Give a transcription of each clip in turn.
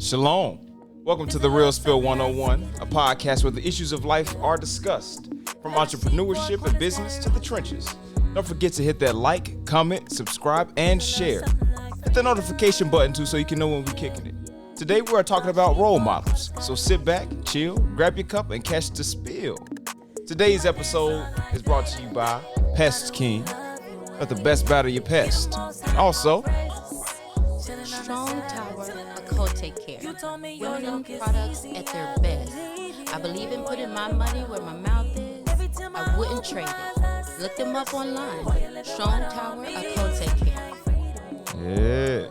Shalom. Welcome to The Real Spill 101, a podcast where the issues of life are discussed, from entrepreneurship and business to the trenches. Don't forget to hit that like, comment, subscribe, and share. Hit the notification button too so you can know when we're kicking it. Today we are talking about role models, so sit back, chill, grab your cup, and catch the spill. Today's episode is brought to you by Pest King. Let the best battle your pest. Also, Strong Tower Occult Care. Women products at their best. I believe in putting my money where my mouth is. I wouldn't trade it. Look them up online. Strong Tower Occult Care. yeah.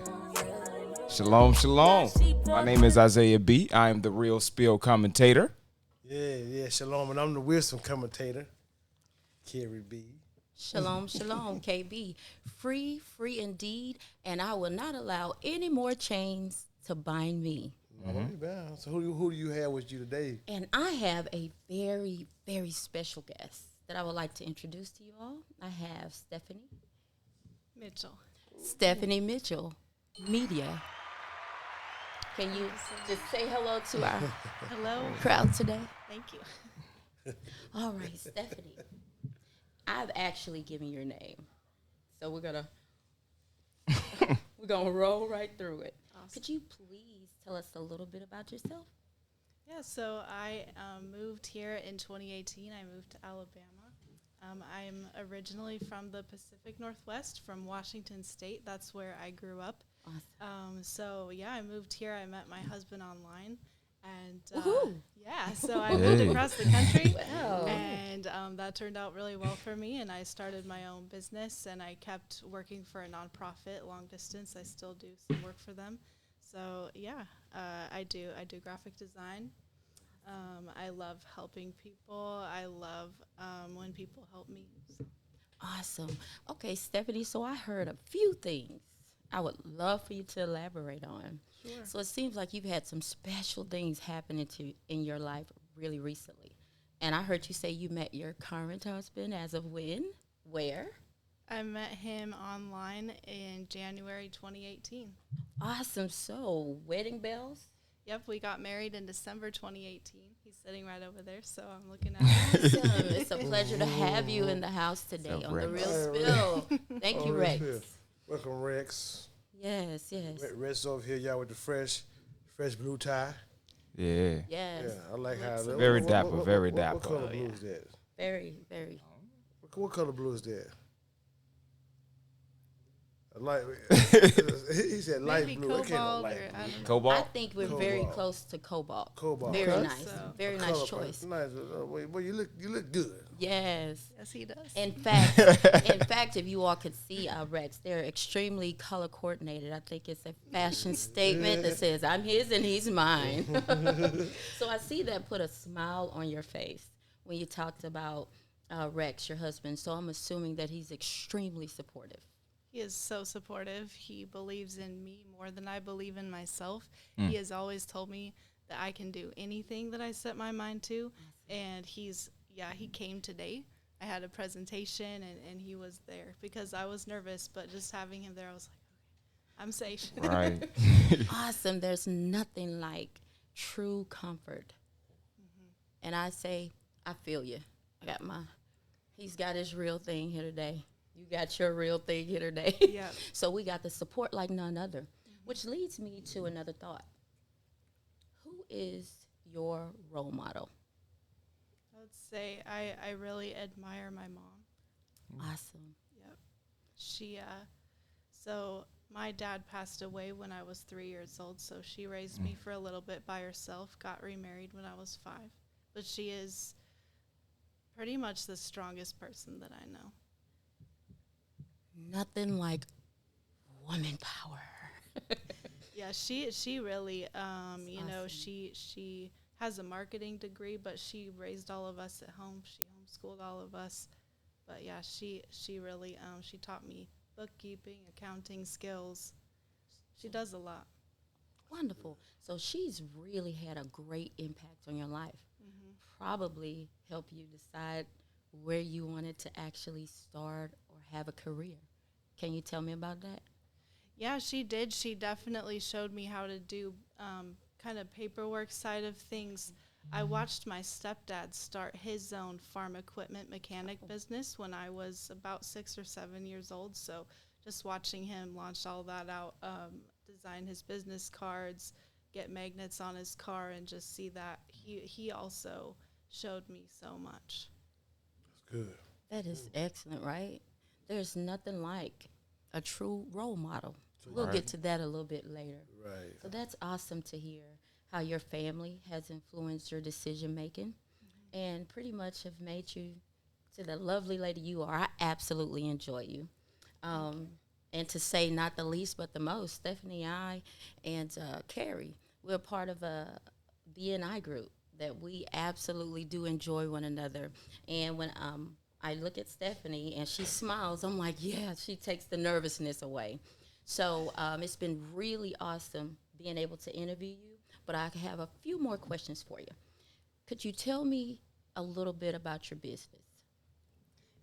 Shalom, shalom. My name is Isaiah B. I am the Real Spill commentator. Yeah, shalom, and I'm the wisdom commentator, Kerry B. Shalom, shalom, KB. Free indeed, and I will not allow any more chains to bind me. Mm-hmm. So who do you have with you today? And I have a very, very special guest that I would like to introduce to you all. I have Stephanie Mitchell, media. Can you just say hello to our crowd today? Thank you. All right, Stephanie. I've actually given your name, so we're gonna roll right through it. Awesome. Could you please tell us a little bit about yourself? Yeah, so I moved here in 2018. I moved to Alabama. I'm originally from the Pacific Northwest, from Washington State. That's where I grew up. Awesome. So yeah, I moved here. I met my husband online. And so I Hey. moved across the country, Wow. and that turned out really well for me. And I started my own business, and I kept working for a nonprofit, long distance. I still do some work for them. So yeah, I do graphic design. I love helping people. I love when people help me. So. Awesome. Okay, Stephanie. So I heard a few things I would love for you to elaborate on. Sure. So it seems like you've had some special things happening in your life really recently. And I heard you say you met your current husband as of when? Where? I met him online in January 2018. Awesome. So wedding bells? Yep, we got married in December 2018. He's sitting right over there, so I'm looking at him. Awesome. It's a pleasure to have you in the house today on The Real Spill. Thank you, Rex. Welcome, Rex. Yes. Rex over here, y'all, with the fresh blue tie. Yeah. Yes. Yeah, I like how it looks. Very dapper, very What dapper. color blue is that? Very, very. What color blue is that? Light. He said light Maybe blue. It can't cobalt light or blue. I don't know. I Cobalt? think we're very close to cobalt. Cobalt. Very Okay. nice. So- Very A nice color choice. Nice. Well, you look good. Yes. Yes, he does. In fact, if you all could see Rex, they're extremely color coordinated. I think it's a fashion statement that says, I'm his and he's mine. So I see that put a smile on your face when you talked about Rex, your husband. So I'm assuming that he's extremely supportive. He is so supportive. He believes in me more than I believe in myself. He has always told me that I can do anything that I set my mind to. And he came today. I had a presentation, and he was there because I was nervous, but just having him there, I was like, okay, I'm safe. Right. Awesome. There's nothing like true comfort. And I say, I feel you. He's got his real thing here today. You got your real thing here today. Yeah. So we got the support like none other, which leads me to another thought. Who is your role model? I would say I really admire my mom. Awesome. Yep. She, so my dad passed away when I was 3 years old, so she raised me for a little bit by herself, got remarried when I was 5. But she is pretty much the strongest person that I know. Nothing like woman power. Yeah, she really, Awesome. she has a marketing degree, but she raised all of us at home. She homeschooled all of us. But yeah, she really, she taught me bookkeeping, accounting skills. She does a lot. Wonderful. So she's really had a great impact on your life. Probably help you decide where you wanted to actually start or have a career. Can you tell me about that? Yeah, she did. She definitely showed me how to do kind of paperwork side of things. I watched my stepdad start his own farm equipment mechanic business when I was about 6 or 7 years old. So just watching him launch all that out, design his business cards, get magnets on his car, and just see that he also showed me so much. That's good. That is excellent, right? There's nothing like a true role model. So We'll Right. get to that a little bit later. right. So that's awesome to hear how your family has influenced your decision making and pretty much have made you to the lovely lady you are. I absolutely enjoy you. And to say not the least but the most, Stephanie, I, and Carrie, we're part of a BNI group that we absolutely do enjoy one another. And when I look at Stephanie and she smiles, I'm like, yeah, she takes the nervousness away. So it's been really awesome being able to interview you. But I have a few more questions for you. Could you tell me a little bit about your business?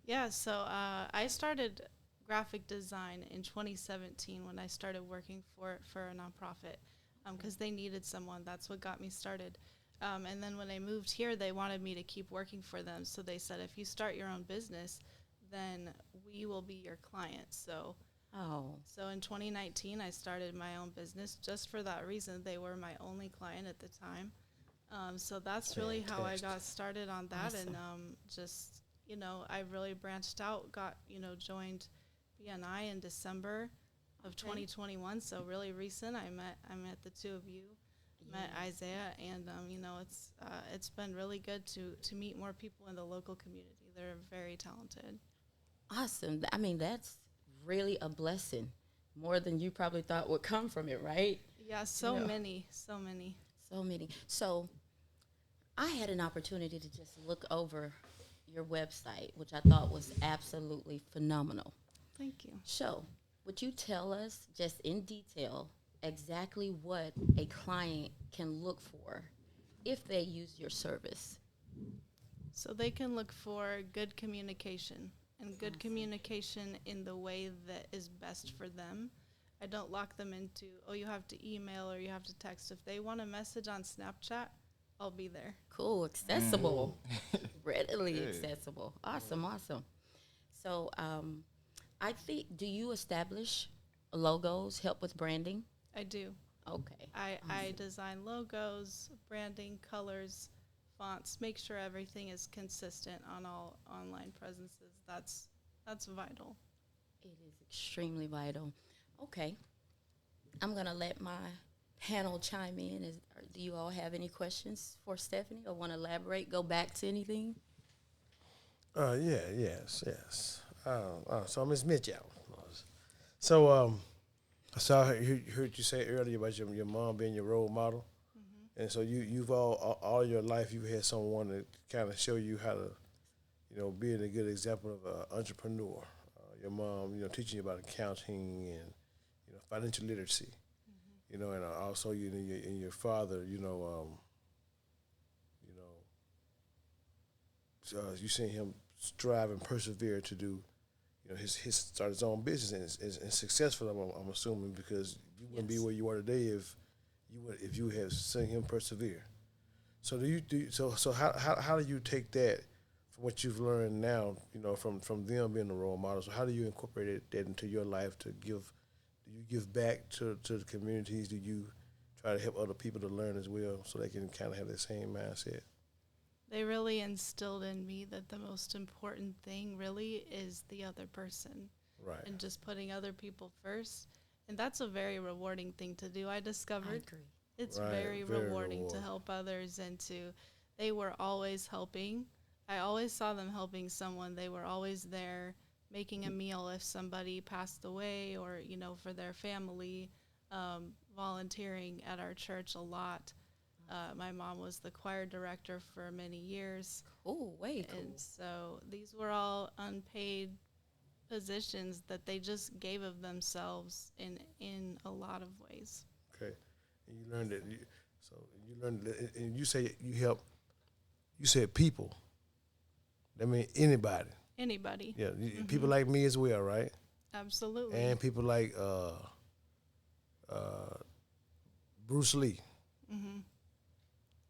Yeah, so I started graphic design in 2017 when I started working for a nonprofit because they needed someone. That's what got me started. And then when I moved here, they wanted me to keep working for them. So they said, if you start your own business, then we will be your client. Oh, So in 2019, I started my own business just for that reason. They were my only client at the time. So that's really how I got started on that. Awesome. And just, I really branched out, joined BNI in December of 2021. So really recent. I met the two of you, met Isaiah, and, it's been really good to meet more people in the local community. They're very talented. awesome. I mean, that's really a blessing. More than you probably thought would come from it, right? Yeah, so Yeah. many, so many. So many. So I had an opportunity to just look over your website, which I thought was absolutely phenomenal. Thank you. So, would you tell us just in detail exactly what a client can look for if they use your service? So they can look for good communication and good communication in the way that is best for them. I don't lock them into, oh, you have to email or you have to text. If they want a message on Snapchat, I'll be there. Cool, accessible, readily Yeah. accessible. Awesome, awesome. So, I think, do you establish logos, help with branding? I do. Okay. I design logos, branding, colors, fonts, make sure everything is consistent on all online presences. That's vital. It is extremely vital. Okay. I'm going to let my panel chime in. Do you all have any questions for Stephanie or want to elaborate, go back to anything? Yes. So Miss Mitchell. So I heard you say earlier about your mom being your role model, and so you've all your life you've had someone to kind of show you how to, being a good example of an entrepreneur. Your mom, teaching you about accounting and financial literacy, and also and your father, you seen him strive and persevere to do, his start his own business and successful. I'm assuming because you wouldn't be Yes. where you are today if you had seen him persevere. So so how do you take that from what you've learned now, from them being a role model? So how do you incorporate that into your life to give? Do you give back to the communities? Do you try to help other people to learn as well so they can kind of have the same mindset? They really instilled in me that the most important thing really is the other person Right. and just putting other people first. And that's a very rewarding thing to do. I I discovered agree. it's Right, very very rewarding to rewarding. help others and they were always helping. I always saw them helping someone. They were always there making a meal if somebody passed away or, for their family, volunteering at our church a lot. My mom was the choir director for many years. Cool, way cool. And so these were all unpaid positions that they just gave of themselves in a lot of ways. Okay. And you learned that. You learned that, and you say you help. You said people. That means anybody. Anybody. Yeah, people like me as well, right? Absolutely. And people like Bruce Lee,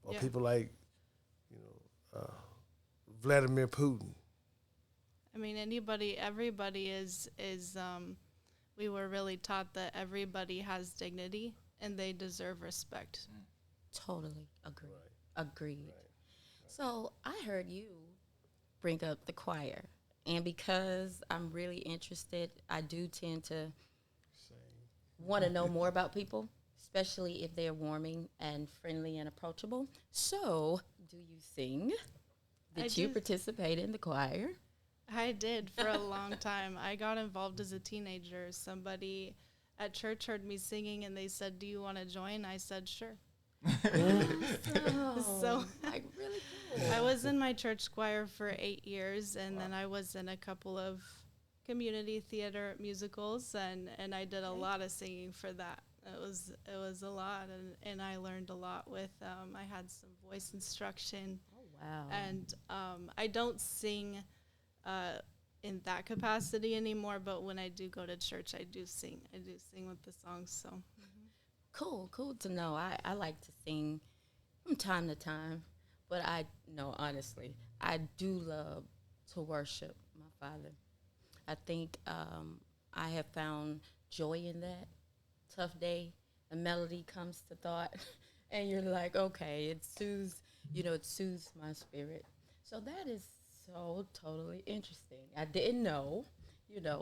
or Yeah. people like, Vladimir Putin. I mean, everybody is we were really taught that everybody has dignity and they deserve respect. Totally agree. Agreed. So I heard you bring up the choir. And because I'm really interested, I do tend to want to know more about people, especially if they're warming and friendly and approachable. So, do you sing? Did you participate in the choir? I did for a long time. I got involved as a teenager. Somebody at church heard me singing and they said, "Do you want to join?" I said, "Sure." So Like, really cool. I was in my church choir for 8 years, and then I was in a couple of community theater musicals, and I did a lot of singing for that. It was a lot, and I learned a lot with. I had some voice instruction. Oh, wow. And I don't sing in that capacity anymore, but when I do go to church, I do sing. I do sing with the songs. So Cool to know. I like to sing from time to time, but honestly, I do love to worship my Father. I think I have found joy in that. Tough day, a melody comes to thought, and you're like, okay, it soothes my spirit. So that is so totally interesting. I didn't know,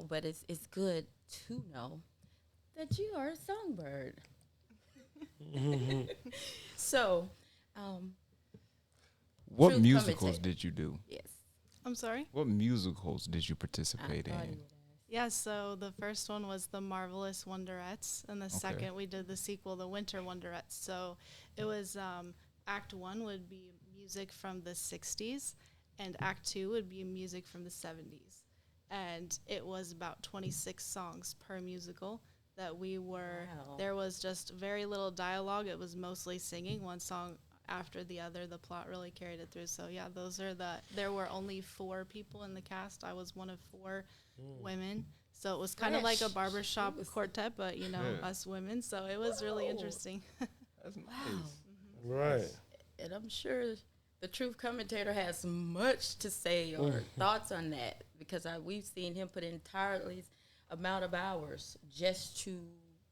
but it's good to know that you are a songbird. So, What Truth musicals commentate. did you do? yes. I'm sorry. What musicals did you I participate thought you in? would ask. Yeah, so the first one was The Marvelous Wonderettes, and the second we did the sequel, The Winter Wonderettes. So it was Act 1 would be music from the 60s, and Act 2 would be music from the 70s. And it was about 26 songs per musical that we were, Wow. there was just very little dialogue. It was mostly singing, one song after the other. The plot really carried it through. So yeah, there were only 4 people in the cast. I was one of 4 women. So it was kind of like a Fresh. barbershop quartet, but Yeah. us women. So it was really interesting. That's nice. Right. And I'm sure the truth commentator has much to say or thoughts on that, because we've seen him put in tireless amount of hours just to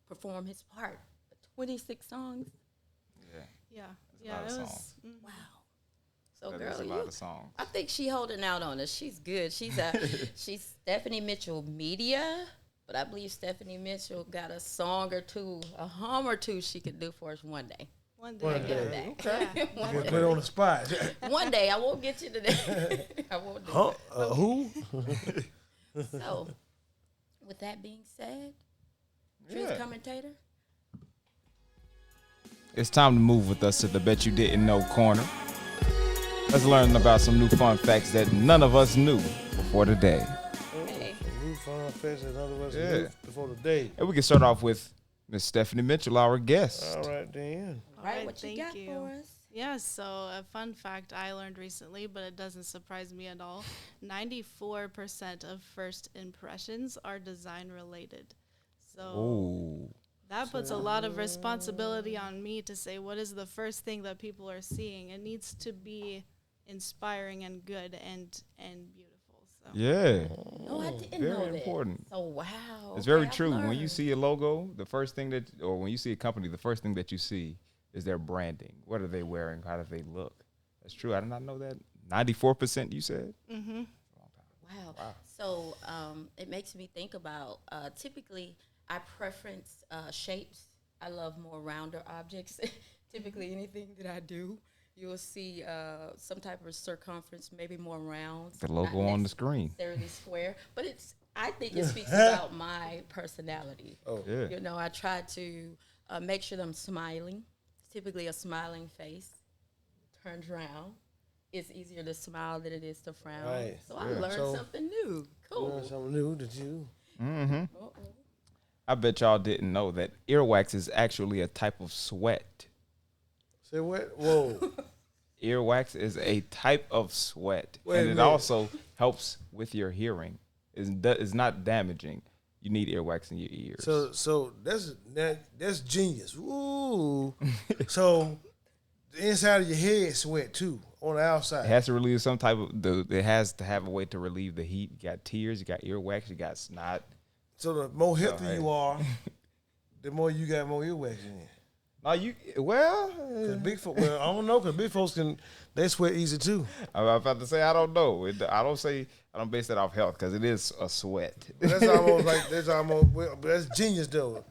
perform his part. 26 songs. Yeah, Yeah, a lot it of was. songs. Wow. So, That girl, is a lot of songs. I think she holding out on us. She's good. She's Stephanie Mitchell media, but I believe Stephanie Mitchell got a song or two, a hum or two she could do for us one day. One day. One I get it day. back. Yeah. One Get day. put on the spot. One day. I won't get you today. I won't do Huh? that. Who? So, with that being said, truth Yeah. commentator. It's time to move with us to the Bet You Didn't Know corner. Let's learn about some new fun facts that none of us knew before today. Hey. New fun facts that none of us Yeah. knew before the day. And we can start off with Miss Stephanie Mitchell, our guest. All right, then. All Right, what you thank got for us? Yeah, so a fun fact I learned recently, but it doesn't surprise me at all. 94% of first impressions are design related. So Oh, that puts a lot of responsibility on me to say what is the first thing that people are seeing. It needs to be inspiring and good and beautiful. So yeah. No, I didn't Very know that. important. So, wow. It's very I've true. When you learned. see a logo, the first thing or when you see a company, the first thing that you see is their branding. What are they wearing? How do they look? That's true. I did not know that. 94% you said? Wow. So it makes me think about typically I preference shapes. I love more rounder objects. Typically anything that I do, you'll see some type of circumference, maybe more round. The logo on the screen. Necessarily square, but I think it speaks about my personality. Oh, Yeah. You know, I try to make sure that I'm smiling. Typically a smiling face turns around. It's easier to smile than it is to frown. Right. So I Yeah. learned So- something new. Cool. learn something new that you. Mm-hmm. Uh-oh. I bet y'all didn't know that earwax is actually a type of sweat. Say what? Whoa. Earwax is a type of sweat, Wait a and it minute. also helps with your hearing. It's not damaging. you need earwax in your ears. So that's genius. Ooh. So the inside of your head sweat too on the outside. It has to relieve some type of it has to have a way to relieve the heat. You got tears, you got earwax, you got snot. So the more healthy hey. you are, the more you got more earwax in you. No, well, I don't know, because big folks they sweat easy too. I'm about to say I don't know. I don't base that off health because it is a sweat. But that's genius though.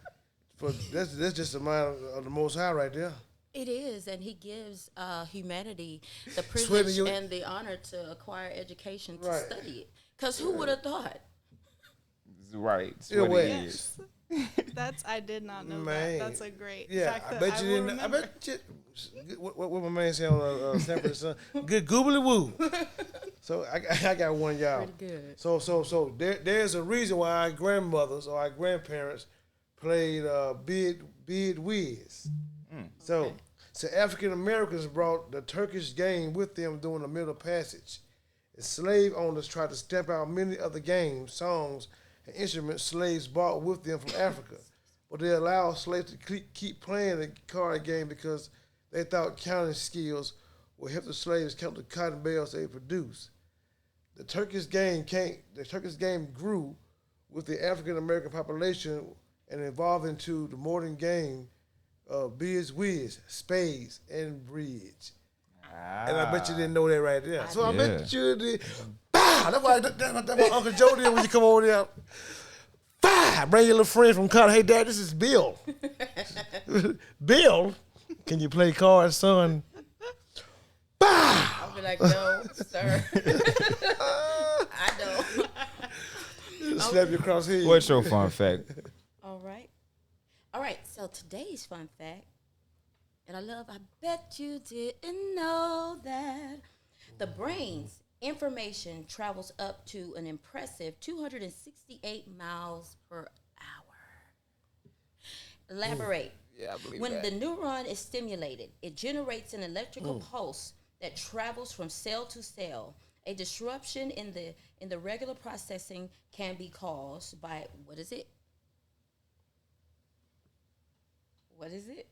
That's just the mind of the Most High right there. It is, and he gives humanity the privilege and the honor to acquire education to study it. Because who would have thought? Right. Earwax. I did not know that. That's a great fact I that bet you didn't. remember. I bet you. What my man say on Sanford Sun? Good goobly woo. So I got one, y'all. Pretty good. So there's a reason why our grandmothers or our grandparents played bid whiz. So African Americans brought the Turkish game with them during the Middle Passage. And slave owners tried to stamp out many of the games, songs, and instruments slaves brought with them from Africa. But they allowed slaves to keep playing the card game because they thought counting skills would help the slaves count the cotton bales they produced. The Turkish game grew with the African American population and evolved into the modern game of biz whiz, spades, and bridge. And I bet you didn't know that right there. So I bet you did. That's what Uncle Joe did when you come over there. Bring your little friend from college. Hey, Dad, this is Bill. Bill, can you play cards, son? I'll be like, no, sir. I don't. Slap you across the head. What's your fun fact? All right. So today's fun fact, and I bet you didn't know that the brain's information travels up to an impressive 268 miles per hour. Elaborate. Yeah, I believe when that. the neuron is stimulated, it generates an electrical pulse that travels from cell to cell. A disruption in the regular processing can be caused by what is it? What is it?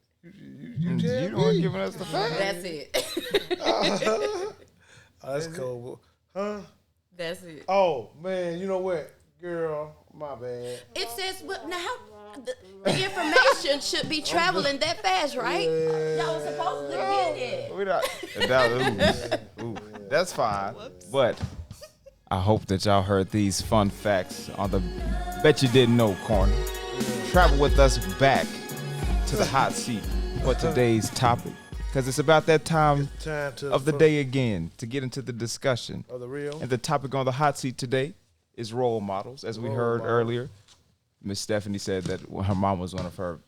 You aren't giving us the fact. That's it. Oh, that's cool. Huh? That's it. Oh, man, you know what? Girl, my bad. It says, well, now the information should be traveling that fast, right? Y'all was supposed to get it. We not. That's fine. But I hope that y'all heard these fun facts on the Bet You Didn't Know corner. Travel with us back to the hot seat for today's topic, because it's about that time of the day again to get into the discussion of the real. And the topic on the hot seat today is role models. As we heard earlier, Miss Stephanie said that her mom was one of her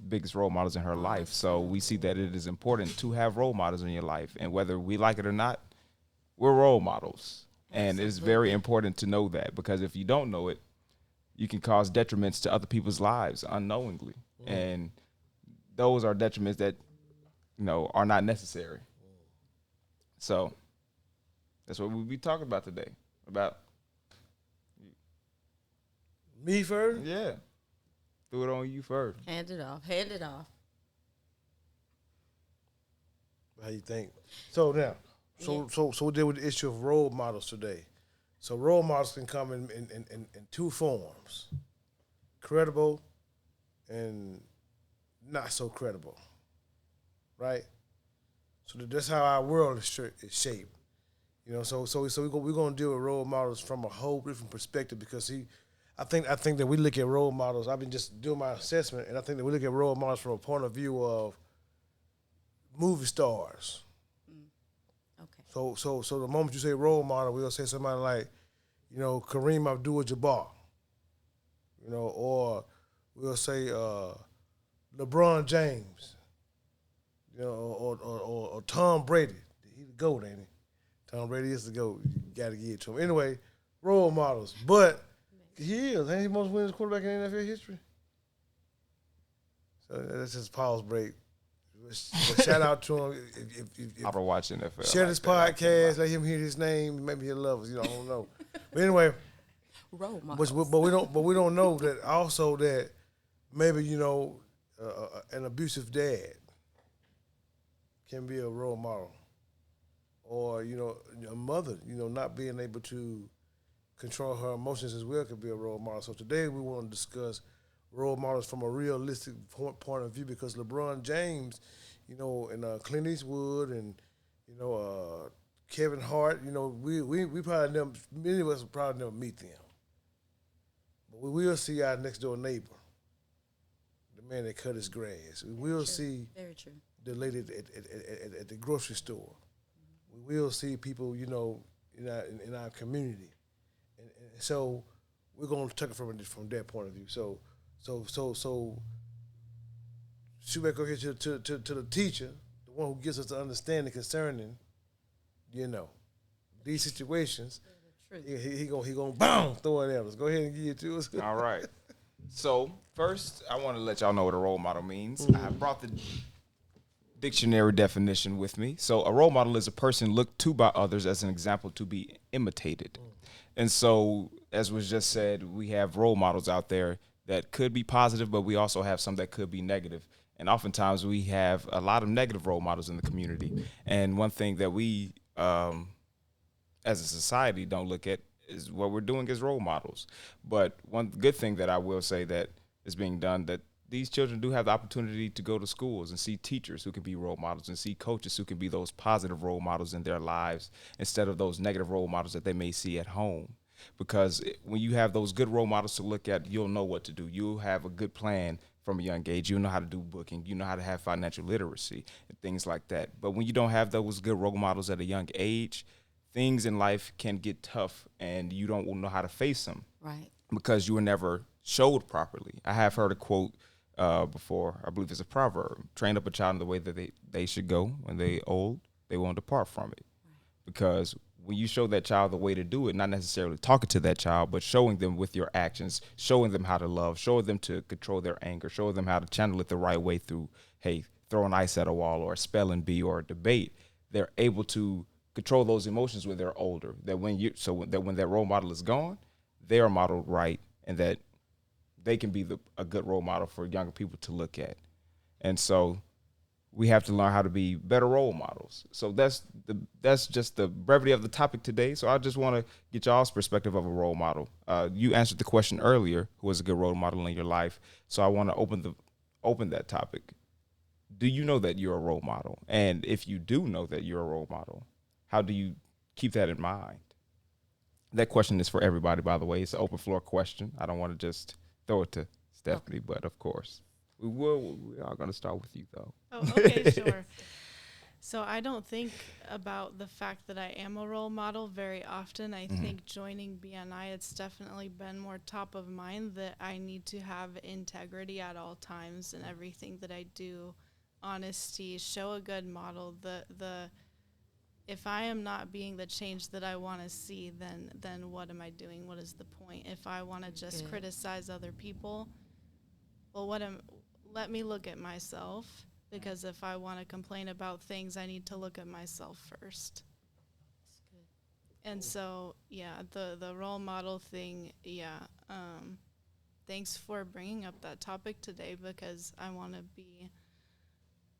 biggest role models in her life. So we see that it is important to have role models in your life, and whether we like it or not, we're role models. And it's very important to know that, because if you don't know it, you can cause detriments to other people's lives unknowingly. And those are detriments that, are not necessary. So that's what we'll be talking about today. About me first? Yeah. Threw it on you first. Hand it off. How you think? So now, so we deal with the issue of role models today. So role models can come in two forms: credible and not so credible, right? So that's how our world is shaped. So we're gonna deal with role models from a whole different perspective, because I think that we look at role models. I've been just doing my assessment, and I think that we look at role models from a point of view of movie stars. Okay. So the moment you say role model, we'll say somebody like, Kareem Abdul-Jabbar, or we'll say LeBron James, or Tom Brady. He's the GOAT, ain't he? Tom Brady is the GOAT. You got to give it to him. Anyway, role models. But he is. Ain't he the most winningest quarterback in NFL history? So that's just pause break. Shout out to him. If I've been watching NFL. share this podcast, let him hear his name. Maybe he'll love us. I don't know. But anyway. role models. but we don't know that also that maybe an abusive dad can be a role model, or a mother not being able to control her emotions as well could be a role model. So today we want to discuss role models from a realistic point of view, because LeBron James, and Clint Eastwood and Kevin Hart, we probably never, many of us will probably never meet them, but we will see our next door neighbor, the man that cut his grass. We will see Very true. the lady at the grocery store. We will see people, in our community, and so we're going to take it from that point of view. So shoot back over here to the teacher, the one who gives us the understanding concerning, these situations. He gonna boom, throw it at us. Go ahead and give it to us. All right. So first, I want to let y'all know what a role model means. I brought the dictionary definition with me. So a role model is a person looked to by others as an example to be imitated. And so, as was just said, we have role models out there that could be positive, but we also have some that could be negative. And oftentimes we have a lot of negative role models in the community. And one thing that we, as a society, don't look at is what we're doing as role models. But one good thing that I will say that is being done, that these children do have the opportunity to go to schools and see teachers who can be role models and see coaches who can be those positive role models in their lives instead of those negative role models that they may see at home. Because when you have those good role models to look at, you'll know what to do. You'll have a good plan from a young age. You know how to do booking. You know how to have financial literacy and things like that. But when you don't have those good role models at a young age, things in life can get tough and you don't know how to face them. Right. Because you were never showed properly. I have heard a quote before, I believe it's a proverb: train up a child in the way that they should go. When they old, they won't depart from it. Right. Because when you show that child the way to do it, not necessarily talking to that child, but showing them with your actions, showing them how to love, showing them to control their anger, showing them how to channel it the right way through, hey, throwing ice at a wall or a spelling bee or a debate, they're able to control those emotions when they're older. That when that role model is gone, they are modeled right, and that they can be a good role model for younger people to look at. And so we have to learn how to be better role models. So that's just the brevity of the topic today. So I just want to get y'all's perspective of a role model. You answered the question earlier, who was a good role model in your life? So I want to open that topic. Do you know that you're a role model? And if you do know that you're a role model, how do you keep that in mind? That question is for everybody, by the way. It's an open floor question. I don't want to just throw it to Stephanie, but of course, we are going to start with you, though. Oh, okay, sure. So I don't think about the fact that I am a role model very often. I think joining BNI, it's definitely been more top of mind that I need to have integrity at all times in everything that I do, honesty, show a good model. If I am not being the change that I want to see, then what am I doing? What is the point? If I want to just criticize other people, well, let me look at myself, because if I want to complain about things, I need to look at myself first. That's good. And so, the role model thing, thanks for bringing up that topic today, because I want to be,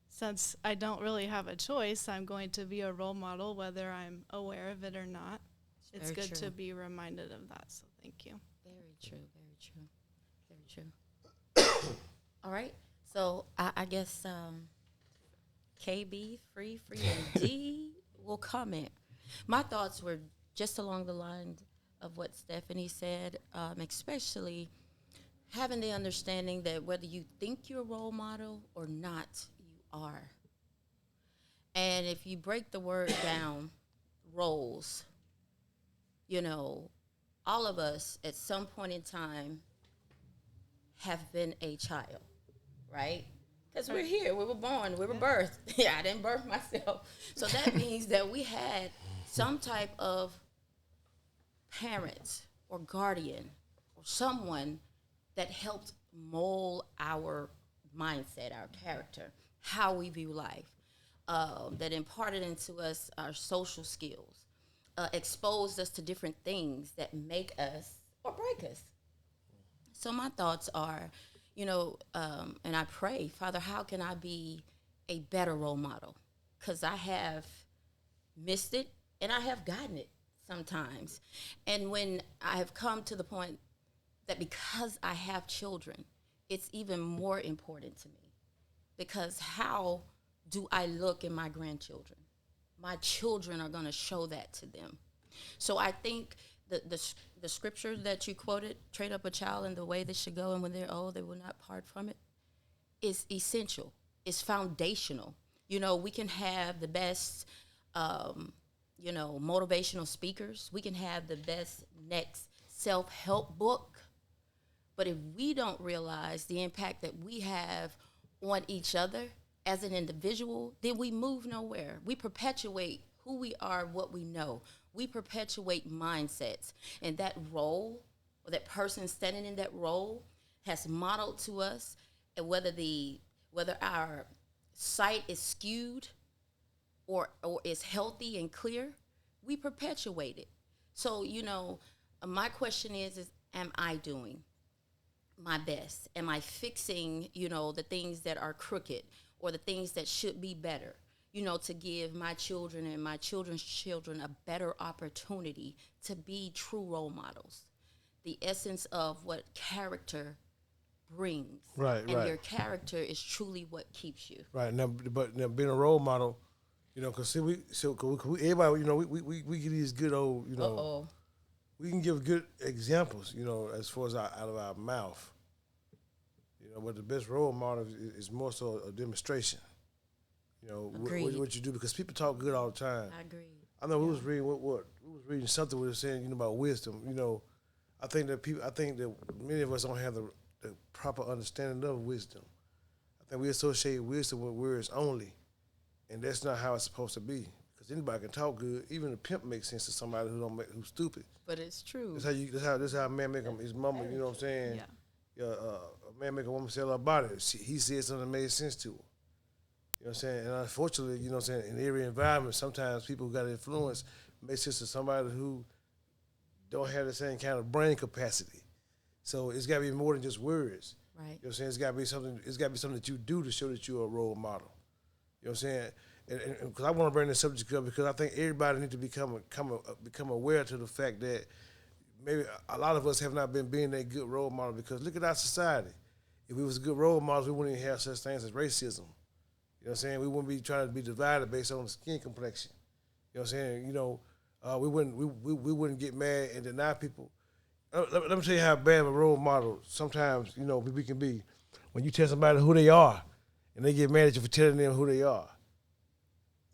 since I don't really have a choice, I'm going to be a role model whether I'm aware of it or not. It's good to be reminded of that, so thank you. Very true, very true, very true. All right, so I guess KB, Free, and D will comment. My thoughts were just along the lines of what Stephanie said, especially having the understanding that whether you think you're a role model or not, you are. And if you break the word down, roles, all of us at some point in time have been a child, right? Because we're here, we were born, we were birthed. Yeah, I didn't birth myself. So that means that we had some type of parent or guardian or someone that helped mold our mindset, our character, how we view life, that imparted into us our social skills, exposed us to different things that make us or break us. So my thoughts are, and I pray, Father, how can I be a better role model? Because I have missed it and I have gotten it sometimes. And when I have come to the point that because I have children, it's even more important to me. Because how do I look in my grandchildren? My children are going to show that to them. So I think the scripture that you quoted, train up a child in the way they should go, and when they're old, they will not part from it, is essential. It's foundational. We can have the best, motivational speakers. We can have the best next self-help book. But if we don't realize the impact that we have on each other as an individual, then we move nowhere. We perpetuate who we are, what we know. We perpetuate mindsets. And that role, or that person standing in that role, has modeled to us, and whether our sight is skewed or is healthy and clear, we perpetuate it. So, my question is am I doing my best? Am I fixing, the things that are crooked or the things that should be better, to give my children and my children's children a better opportunity to be true role models? The essence of what character brings. Right. Your character is truly what keeps you. Right. Now, but now being a role model, because see, everybody, we get these good old, we can give good examples, as far as out of our mouth. But the best role model is more so a demonstration. What you do, because people talk good all the time. I agree. I know we was reading we was reading something we were saying, about wisdom. I think that many of us don't have the proper understanding of wisdom. I think we associate wisdom with words only, and that's not how it's supposed to be. Because anybody can talk good. Even a pimp makes sense to somebody who's stupid. But it's true. That's how a man make his mama. You know what I'm saying? Yeah. A man make a woman sell her body. He said something that made sense to her. You know what I'm saying? And unfortunately, you know what I'm saying, in every environment, sometimes people who got influence make sense to somebody who don't have the same kind of brain capacity. So it's got to be more than just words. Right. You know what I'm saying? It's got to be something that you do to show that you're a role model. You know what I'm saying? And because I want to bring this subject up, because I think everybody needs to become aware to the fact that maybe a lot of us have not been being a good role model. Because look at our society. If we was good role models, we wouldn't even have such things as racism. You know what I'm saying? We wouldn't be trying to be divided based on the skin complexion. You know what I'm saying? We wouldn't get mad and deny people. Let me tell you how bad of a role model sometimes, we can be. When you tell somebody who they are, and they get mad at you for telling them who they are.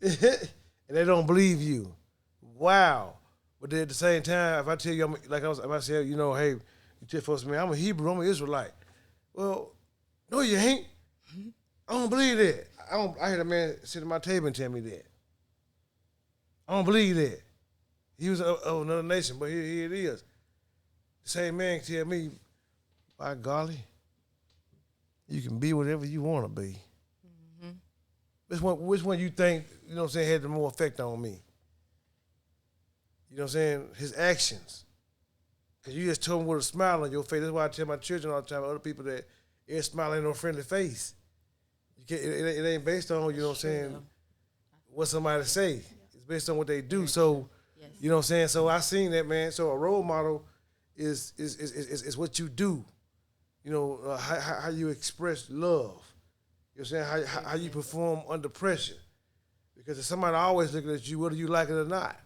And they don't believe you. Wow. But then at the same time, if I tell you, if I say, hey, you tell folks, man, I'm a Hebrew, I'm an Israelite. Well, no, you ain't. I don't believe that. I had a man sit at my table and tell me that. I don't believe that. He was of another nation, but here it is. The same man can tell me, by golly, you can be whatever you want to be. Mm-hmm. Which one you think, had the more effect on me? You know what I'm saying? His actions. Because you just told him with a smile on your face. That's why I tell my children all the time, other people, that every smile ain't no friendly face. It ain't based on, what somebody say. It's based on what they do. So, yes. You know what I'm saying? So I seen that, man. So a role model is what you do. How you express love. You know what I'm saying? How you perform under pressure. Because if somebody always looking at you, whether you like it or not.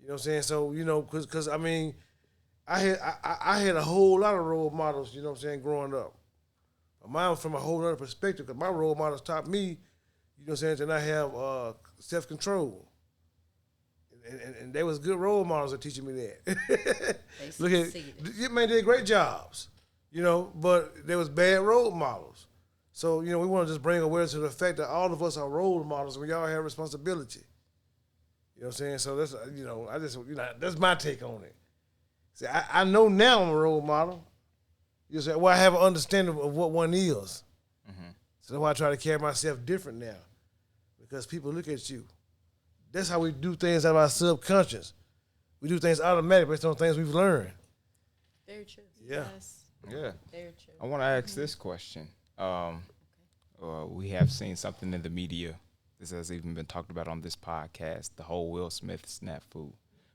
You know what I'm saying? So, because I mean, I had a whole lot of role models, growing up. But mine was from a whole other perspective, because my role models taught me, to not have self-control. And they was good role models that teaching me that. Look at, man, they did great jobs, but there was bad role models. So, we want to just bring awareness to the fact that all of us are role models, and we all have responsibility. You know what I'm saying? So that's, that's my take on it. See, I know now I'm a role model. You say, well, I have an understanding of what one is. Mm-hmm. So that's why I try to carry myself different now, because people look at you. That's how we do things out of our subconscious. We do things automatically based on things we've learned. Very true. Yeah. Yes. Yeah. Very true. I want to ask this question. We have seen something in the media. This has even been talked about on this podcast. The whole Will Smith snafu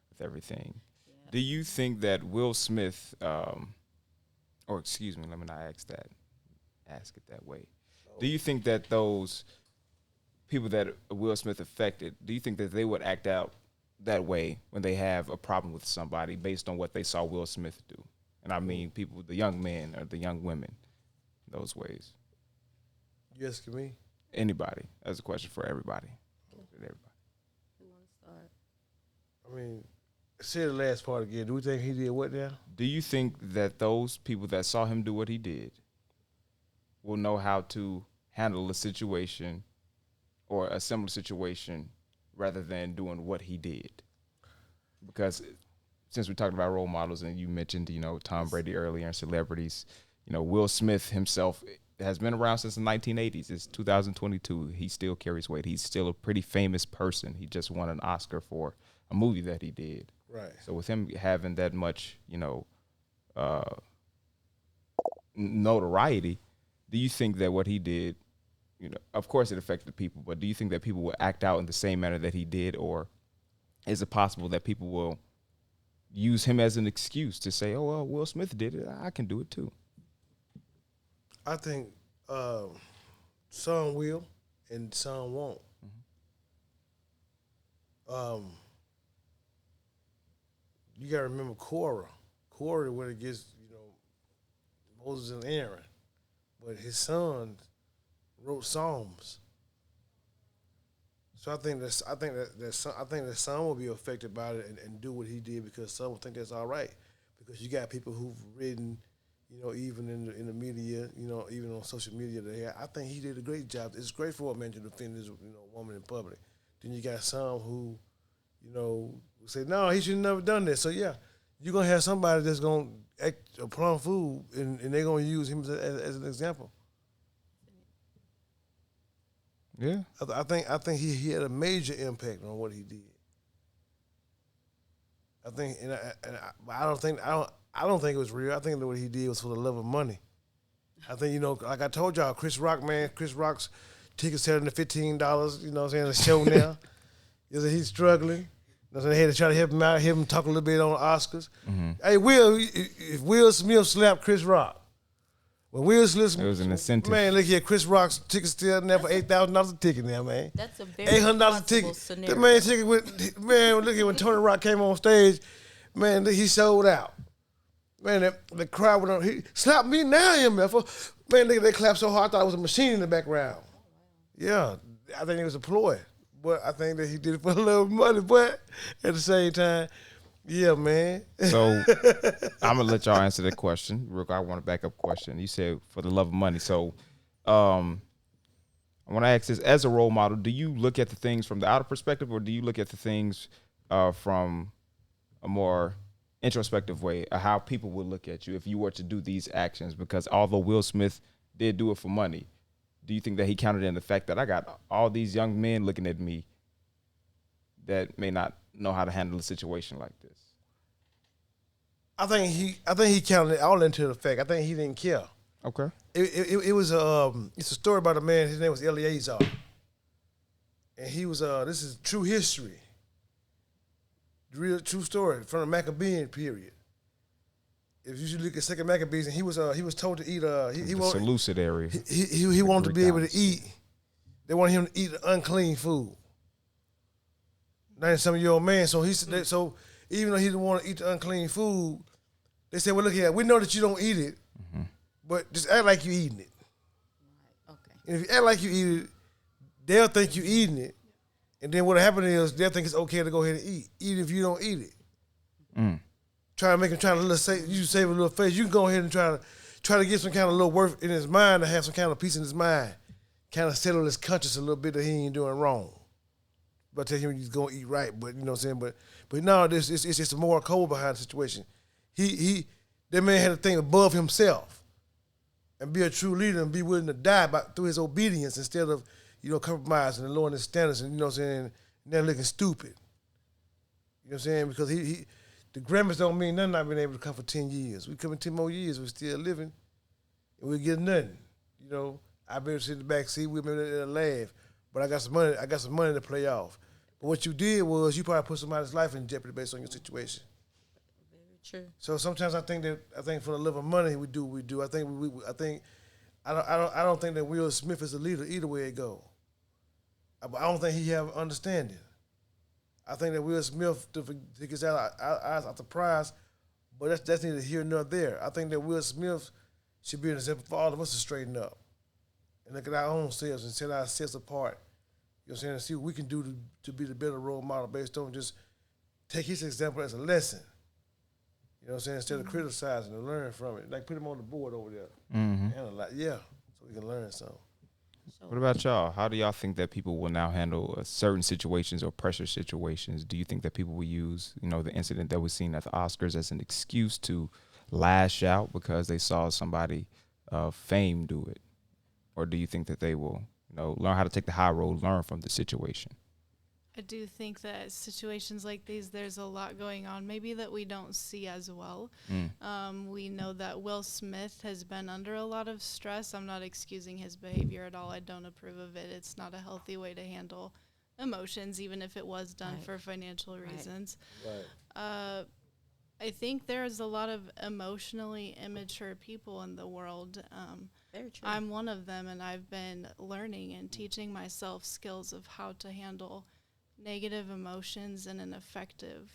with everything. Yeah. Do you think that Will Smith, or excuse me, let me not ask it that way. Do you think that those people that Will Smith affected, do you think that they would act out that way when they have a problem with somebody based on what they saw Will Smith do? And I mean people, the young men or the young women, those ways. You asking me? Anybody. That's a question for everybody. Everybody. Who want to start? I mean, say the last part again. Do we think he did what now? Do you think that those people that saw him do what he did will know how to handle a situation or a similar situation rather than doing what he did? Because since we talked about role models and you mentioned, Tom Brady earlier and celebrities, Will Smith himself has been around since the 1980s. It's 2022. He still carries weight. He's still a pretty famous person. He just won an Oscar for a movie that he did. Right. So with him having that much, notoriety, do you think that what he did, of course it affected people, but do you think that people will act out in the same manner that he did, or is it possible that people will use him as an excuse to say, oh, well, Will Smith did it, I can do it too? I think some will and some won't. You gotta remember Korah. Korah went against Moses and Aaron, but his son wrote Psalms. So I think that some will be affected by it and do what he did because some will think that's all right because you got people who've written. Even in the media, even on social media, I think he did a great job. It's great for a man to defend his, woman in public. Then you got some who, say, no, he should have never done this. So, yeah, you're going to have somebody that's going to act a plum fool, and they're going to use him as an example. Yeah. I think he had a major impact on what he did. I think, I don't think it was real. I think that what he did was for the love of money. I think, like I told y'all, Chris Rock's tickets selling to $15, the show now. He's struggling. They had to try to help him out, hear him talk a little bit on Oscars. Mm-hmm. Hey, if Will Smith slapped Chris Rock, when Will Smith, it was an incentive. Man, look here, Chris Rock's ticket's still there for $8,000 a ticket now, man. That's a very $800 a ticket. Scenario. The man ticket look here, when Tony Rock came on stage, man, he sold out. Man, the crowd went on. He slapped me now, MF. Man, they clapped so hard, I thought it was a machine in the background. Yeah, I think it was a ploy. But I think that he did it for a little money. But at the same time, yeah, man. So I'm going to let y'all answer that question. Real quick, I want a backup question. You said for the love of money. So I want to ask this, as a role model, do you look at the things from the outer perspective or do you look at the things from a more introspective way of how people would look at you if you were to do these actions? Because although Will Smith did do it for money, do you think that he counted in the fact that I got all these young men looking at me that may not know how to handle a situation like this? I think he counted it all into the fact. I think he didn't care. Okay. It was it's a story about a man. His name was Eleazar, and he was this is true history. Real true story from the Maccabean period. If you should look at Second Maccabees, and he was told to eat he wanted Seleucid area. He wanted to be able to eat. They wanted him to eat unclean food. 90-something-year-old man. So he said so even though he didn't want to eat the unclean food, they said, well, look here, we know that you don't eat it, but just act like you eating it. Right. Okay. And if you act like you eat it, they'll think you eating it. And then what'll happen is they'll think it's okay to go ahead and eat, even if you don't eat it. Try to make him save a little face. You can go ahead and try to get some kind of little worth in his mind, to have some kind of peace in his mind, kind of settle his conscience a little bit that he ain't doing wrong. But tell him he's gonna eat right, but you know what I'm saying. But no, it's just a moral code behind the situation. That man had to think above himself, and be a true leader and be willing to die through his obedience instead of compromising and lowering his standards and then looking stupid. You know what I'm saying? Because The Grammys don't mean nothing not being able to come for 10 years. We come in 10 more years, we're still living, and we get nothing. You know, I be able to sit in the back seat, we'll be able to laugh. But I got some money to play off. But what you did was you probably put somebody's life in jeopardy based on your situation. Very true. So sometimes I think for the love of money we do what we do. I don't think that Will Smith is a leader either way it go. I don't think he have understanding. I think that Will Smith gets out the prize, but that's neither here nor there. I think that Will Smith should be an example for all of us to straighten up and look at our own selves and set ourselves apart. You know what I'm saying? And see what we can do to be the better role model based on just take his example as a lesson. You know what I'm saying? Instead of criticizing and learning from it. Like put him on the board over there. Analyze, so we can learn something. What about y'all? How do y'all think that people will now handle certain situations or pressure situations? Do you think that people will use, the incident that was seen at the Oscars as an excuse to lash out because they saw somebody of fame do it? Or do you think that they will, learn how to take the high road, learn from the situation? I do think that situations like these, there's a lot going on, maybe that we don't see as well. We know that Will Smith has been under a lot of stress. I'm not excusing his behavior at all. I don't approve of it. It's not a healthy way to handle emotions, even if it was done for financial reasons. Right. I think there's a lot of emotionally immature people in the world. Very true. I'm one of them, and I've been learning and teaching myself skills of how to handle negative emotions in an effective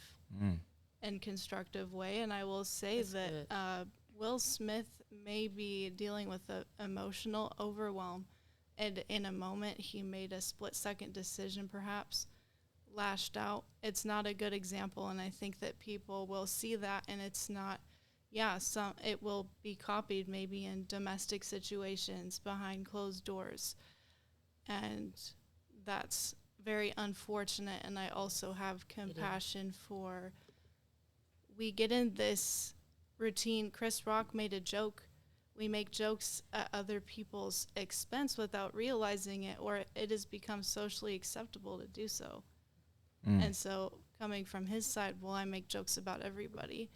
and constructive way. And I will say that Will Smith may be dealing with an emotional overwhelm, and in a moment he made a split-second decision, perhaps lashed out. It's not a good example, and I think that people will see that, and it's not, it will be copied maybe in domestic situations behind closed doors, and that's very unfortunate. And I also have compassion for, we get in this routine. Chris Rock made a joke. We make jokes at other people's expense without realizing it, or it has become socially acceptable to do so. And so coming from his side, well, I make jokes about everybody.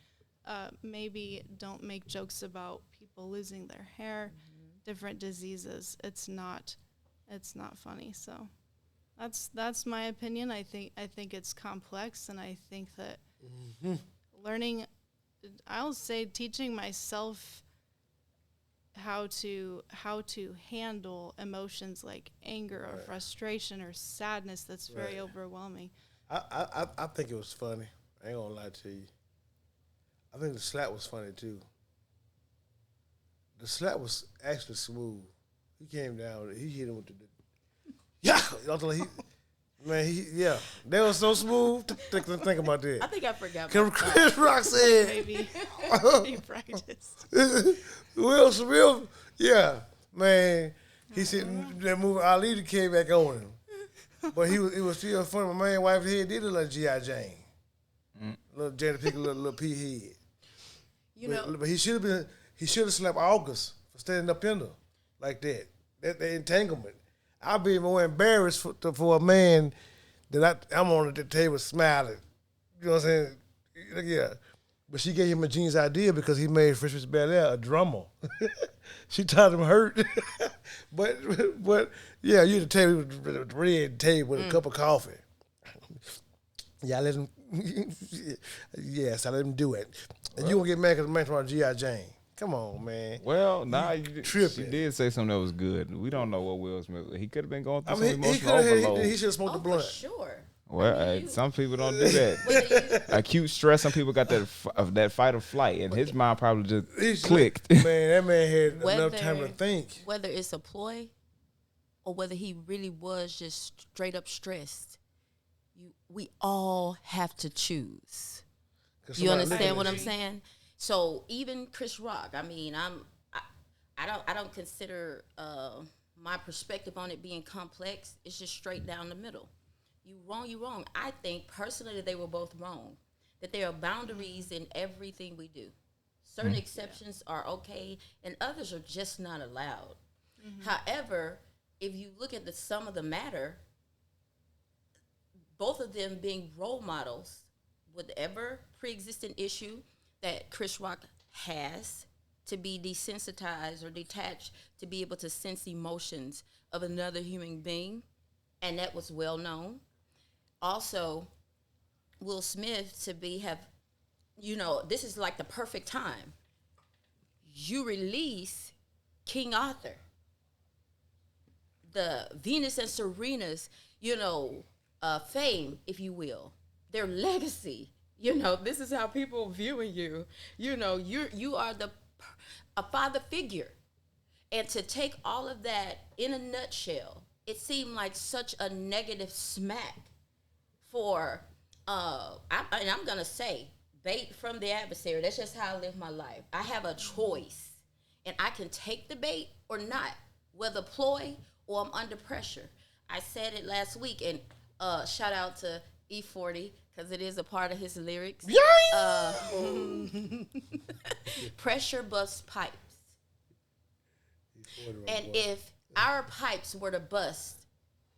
Maybe don't make jokes about people losing their hair, different diseases. It's not funny. So that's my opinion. I think it's complex, and I think that learning, I'll say teaching myself how to handle emotions like anger or frustration or sadness that's very overwhelming. I think it was funny. I ain't gonna lie to you. I think the slap was funny too. The slap was actually smooth. He came down, he hit him with the that was so smooth. Think about that. I think I forgot. Chris Rock said, Maybe he practiced. Will Smith, man, he said that movie Ali came back on him. But it was still funny. My man wife's head did look like G.I. Jane. Little Jada Pinkett, little P head. But he should have slapped August for standing up in her like that. That entanglement. I'd be more embarrassed for a man that I'm on at the table smiling. You know what I'm saying? Yeah. But she gave him a genius idea because he made Fresh Prince of Bel-Air a drummer. She taught him hurt. but you at the table with the red table with a cup of coffee. I let him. Yes, I let him do it. And you gonna get mad because the man from G.I. Jane. Come on, man. Well, she did say something that was good. We don't know what Will Smith. He could have been going through some emotional overload. He should have smoked the blunt. For sure. Well, some people don't do that. Acute stress. Some people got that fight or flight, and his mind probably just clicked. Man, that man had enough time to think. Whether it's a ploy, or whether he really was just straight up stressed, we all have to choose. You understand what I'm saying? So even Chris Rock, I mean, I don't consider my perspective on it being complex. It's just straight down the middle. You wrong. I think personally that they were both wrong. That there are boundaries in everything we do. Certain exceptions are okay, and others are just not allowed. However, if you look at the sum of the matter, both of them being role models whatever pre-existing issue that Chris Rock has, to be desensitized or detached, to be able to sense emotions of another human being, and that was well known. Also, Will Smith to have, this is like the perfect time. You release King Arthur, the Venus and Serena's, fame, if you will, their legacy. This is how people viewing you. You are a father figure, and to take all of that in a nutshell, it seemed like such a negative smack for. I'm gonna say bait from the adversary. That's just how I live my life. I have a choice, and I can take the bait or not, whether ploy or I'm under pressure. I said it last week, and shout out to E40 because it is a part of his lyrics. Pressure busts pipes, and if our pipes were to bust,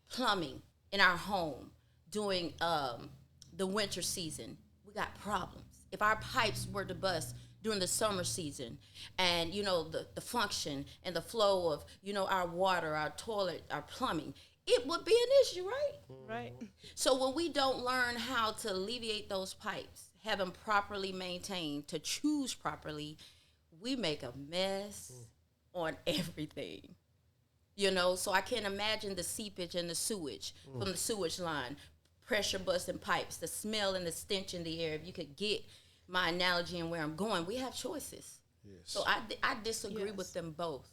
plumbing in our home during the winter season, we got problems. If our pipes were to bust during the summer season, and the function and the flow of our water, our toilet, our plumbing, it would be an issue, right? Right. So when we don't learn how to alleviate those pipes, have them properly maintained, to choose properly, we make a mess on everything. So I can't imagine the seepage and the sewage from the sewage line, pressure busting pipes, the smell and the stench in the air. If you could get my analogy and where I'm going, we have choices. Yes. So I disagree with them both.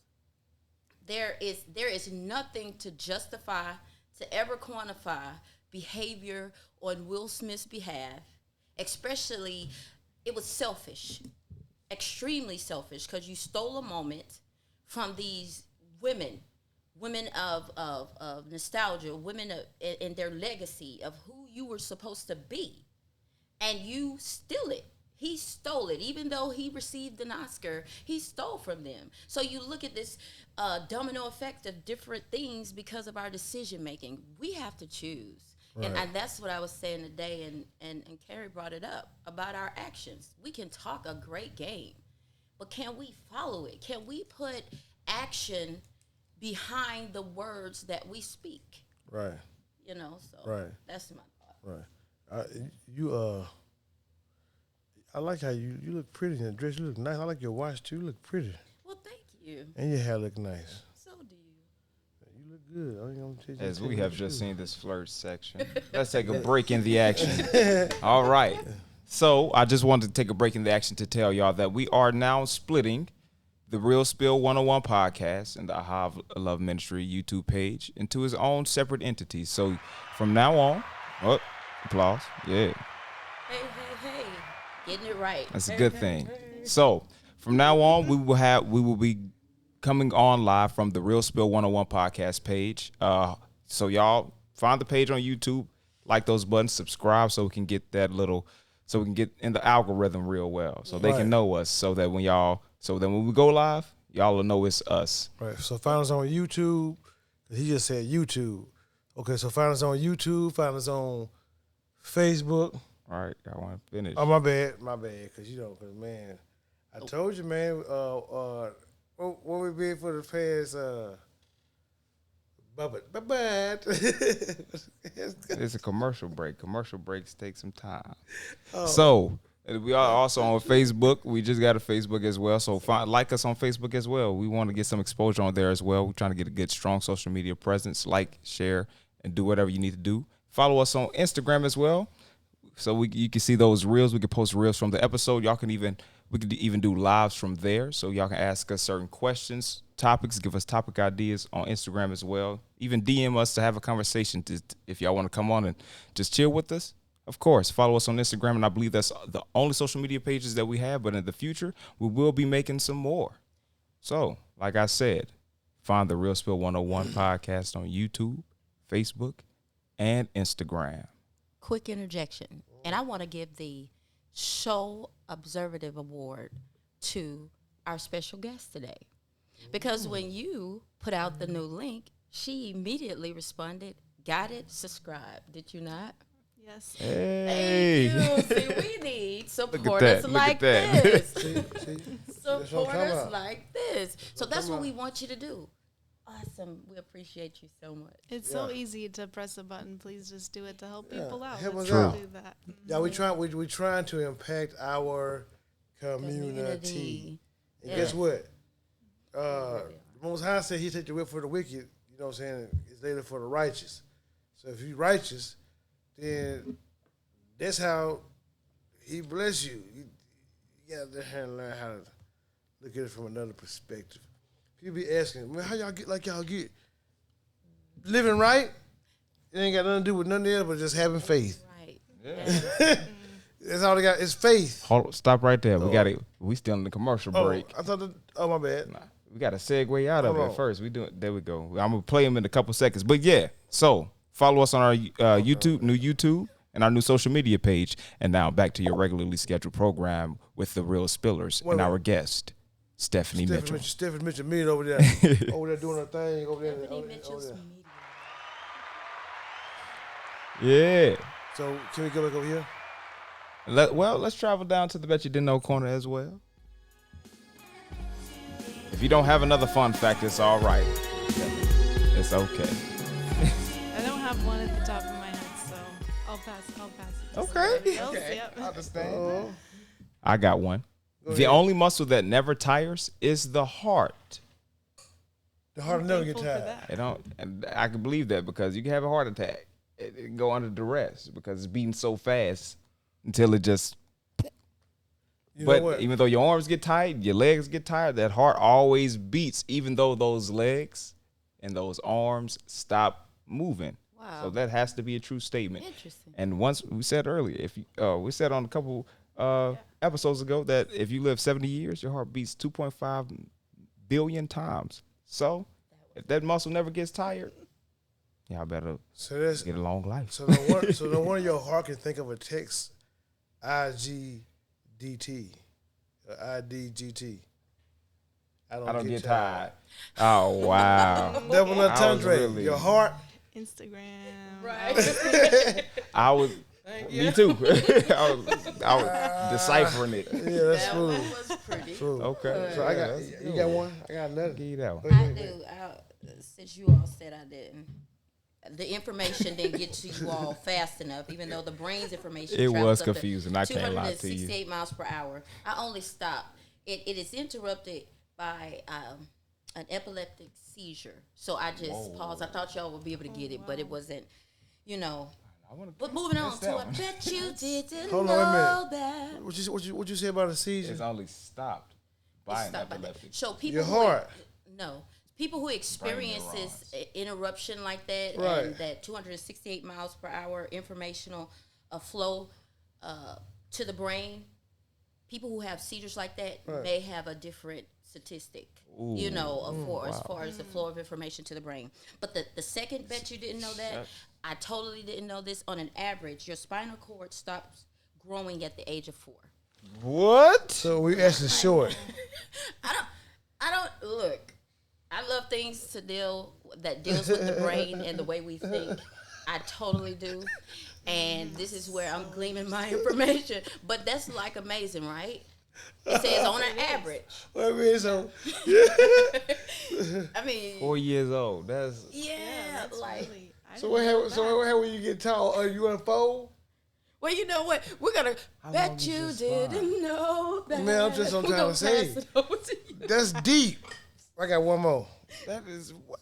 There is nothing to justify, to ever quantify behavior on Will Smith's behalf, especially it was selfish, extremely selfish, because you stole a moment from these women of nostalgia, women in their legacy of who you were supposed to be, and you steal it. He stole it. Even though he received an Oscar, he stole from them. So you look at this domino effect of different things because of our decision making. We have to choose. Right. And that's what I was saying today, and Carrie brought it up about our actions. We can talk a great game, but can we follow it? Can we put action behind the words that we speak? Right. So right. That's my thought. Right. I like how you look pretty in the dress. You look nice. I like your watch too. You look pretty. Well, thank you. And your hair look nice. So do you. You look good. I ain't gonna tell you. As we have just seen this flirt section, let's take a break in the action. All right. So I just wanted to take a break in the action to tell y'all that we are now splitting the Real Spill 101 podcast and the Aha Love Ministry YouTube page into its own separate entities. So from now on, applause. Yeah. Hey. Getting it right. That's a good thing. So from now on, we will be coming on live from the Real Spill 101 podcast page. So y'all find the page on YouTube, like those buttons, subscribe, so we can get in the algorithm real well, so they can know us, so that when we go live, y'all will know it's us. Right. So find us on YouTube. He just said YouTube. Okay. So find us on YouTube. Find us on Facebook. All right, I want to finish. Oh, my bad, because man, I told you, man, what we did for the past, It's a commercial break. Commercial breaks take some time. So we are also on Facebook. We just got a Facebook as well, so like us on Facebook as well. We want to get some exposure on there as well. We're trying to get a good, strong social media presence. Like, share, and do whatever you need to do. Follow us on Instagram as well. So you can see those reels. We can post reels from the episode. We could even do lives from there. So y'all can ask us certain questions, topics, give us topic ideas on Instagram as well. Even DM us to have a conversation if y'all want to come on and just chill with us. Of course, follow us on Instagram, and I believe that's the only social media pages that we have. But in the future, we will be making some more. So, like I said, find the Real Spill 101 podcast on YouTube, Facebook, and Instagram. Quick interjection. And I want to give the Show Observative Award to our special guest today. Because when you put out the new link, she immediately responded, got it, subscribed. Did you not? Yes. Hey. Thank you. See, we need Look supporters at like that. this. See, that's what I'm talking Supporters about. like this. So that's what about. we want you to do. Awesome. We appreciate you so much. It's so easy to press a button. Please just do it to help people out. Help Let's us out. do that. Yeah, we trying to impact our community. And guess what? The Most High said He take the whip for the wicked. You know what I'm saying? It's later for the righteous. So if you righteous, then that's how He bless you. You got to learn how to look at it from another perspective. People be asking, man, how y'all get like y'all get? Living right? It ain't got nothing to do with nothing else but just having faith. Right. Yeah. That's all they got is faith. Hold, stop right there. We still in the commercial break. I thought my bad. Nah, we got to segue out of Hold it on. first. There we go. I'm gonna play them in a couple seconds. But yeah, so follow us on our YouTube, new YouTube, and our new social media page. And now back to your regularly scheduled program with the Real Spillers and our guest, Stephanie Mitchell. Stephanie Mitchell, me over there doing her thing over there. Stephanie over Mitchell's there. Yeah. So can we go back over here? Let's travel down to the Bet You Didn't Know corner as well. If you don't have another fun fact, it's all right. It's okay. I don't have one at the top of my head, so I'll pass it. to Okay. somebody else. Okay. Yep. I understand. Oh, I got one. The only muscle that never tires is the heart. the heart will never get Thankful for tired. that. It don't, and I can believe that because you can have a heart attack. It can go under duress because it's beating so fast until it just. You know But what? even though your arms get tired, your legs get tired, that heart always beats, even though those legs and those arms stop moving. Wow. So that has to be a true statement. Interesting. And once we said earlier, if you, we said on a couple episodes ago that if you live 70 years, your heart beats 2.5 billion times. So if that muscle never gets tired, y'all better So that's get a long life. so no wonder your heart can think of a text IGDT or IDGT. I don't get tired. Oh wow. Double I was entendre. really- Your heart. Instagram. Right. I was. Me too. I was deciphering it. Yeah, that's That smooth. one was pretty. Smooth. Okay. So I got that's you good. got one. I got another. Give you that one. I do. Since you all said I didn't, the information didn't get to you all fast enough. Even though the brain's information It travels was up to confusing. I can't lie to you. 268 miles per hour. I only stopped. It is interrupted by an epileptic seizure. So I just paused. I thought y'all would be able to get it, but it wasn't. You know. But moving on to I bet you didn't Hold on, wait a know minute. that. What you say about a seizure? It's only stopped by an Stop by that. epileptic. So people Your who heart. no people who experiences interruption like that Right. and that 268 miles per hour informational flow to the brain, people who have seizures like that may have a different statistic. You know, as far as the flow of information to the brain. But the second bet you didn't know that, I totally didn't know this. On an average, your spinal cord stops growing at the age of 4. What? So we actually short. I don't look. I love things that deals with the brain and the way we think. I totally do. And this is where I'm gleaming my information. But that's like amazing, right? It says on an average. Well, I mean, so I mean, 4 years old. That's yeah, like. Really, I so didn't what know happened? So that. what happened when you get tall? Are you unfold? Well, you know what? We're gonna long bet is you this didn't know that. Man, I'm just We're trying gonna to say. pass it over to you. That's deep. I got one more. that is what.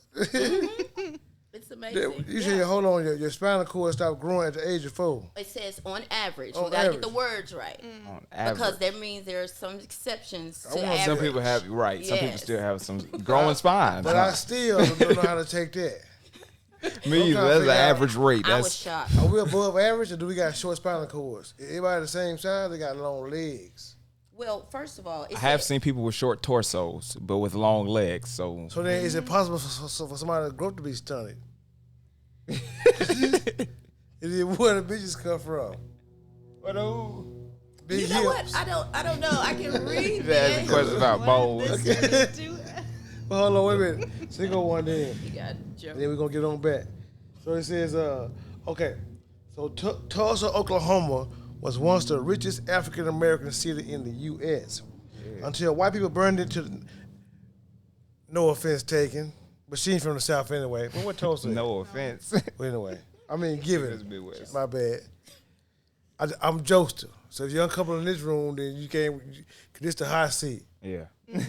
It's amazing. You say, hold on, your spinal cord stopped growing at the age of 4. It says on average. On We gotta average. get the words right On average. because that means there are some exceptions to want average. Some people have right. Some people Yes. still have some growing spines. But I still don't know how to take that. Me either. trying to That's figure an out- average rate. I was That's shocked. Are we above average or do we got short spinal cords? Everybody the same size, they got long legs. Well, first of all, I have seen people with short torsos, but with long legs. So So then is it possible for somebody's growth to be stunted? Where the bitches come from? Big You know what? hips. I don't know. I can read that's a that. question about What bones. this turned into? Well, hold on, wait a minute. Single one then. You got a joke. And then we're gonna get on back. So it says, okay. So Tulsa, Oklahoma was once the richest African American city in the U.S. until white people burned it to. No offense taken, but she ain't from the South anyway. But what Tulsa? No offense. Well, anyway, I mean, give That's it. Midwest. My bad. I'm Joester. So if you're uncomfortable in this room, then you can't. Cause this the hot seat. Yeah. Well,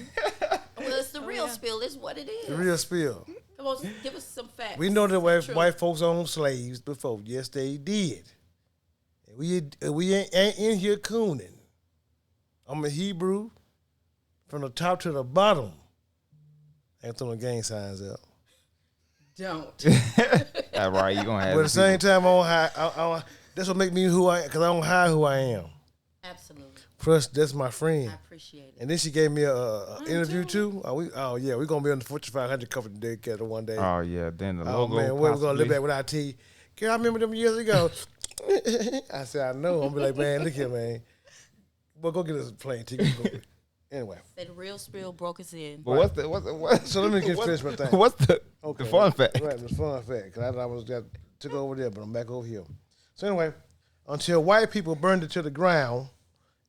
it's the real spill. It's what it is. The real spill. Come on, give us some facts. We know that True. white folks owned slaves before. Yes, they did. And we ain't in here cooning. I'm a Hebrew from the top to the bottom. I ain't throwing gang signs up. Don't. All right, you gonna have. But at the same time, I don't hide. That's what make me who I am, because I don't hide who I am. Absolutely. Plus, that's my friend. I appreciate it. And then she gave me a interview too. We're gonna be on the Fortune 500 cover together one day. Oh yeah, then the Oh logo. man, we're gonna possibly. live back with IT. Girl, I remember them years ago. I said, I know. I'm be like, man, look here, man. Well, go get us a plane ticket. Anyway. The real spill broke us in. But what? So let me get finished my thing. What's the fun fact? Right, the fun fact. Because I took over there, but I'm back over here. So anyway, until white people burned it to the ground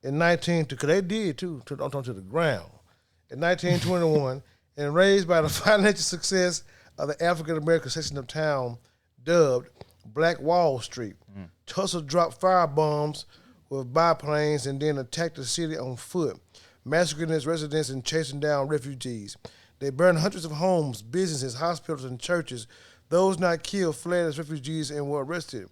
in because they did too, to the ground in 1921, and raised by the financial success of the African American section of town dubbed Black Wall Street. Tulsa dropped firebombs with biplanes and then attacked the city on foot, massacring its residents and chasing down refugees. They burned hundreds of homes, businesses, hospitals, and churches. Those not killed fled as refugees and were arrested.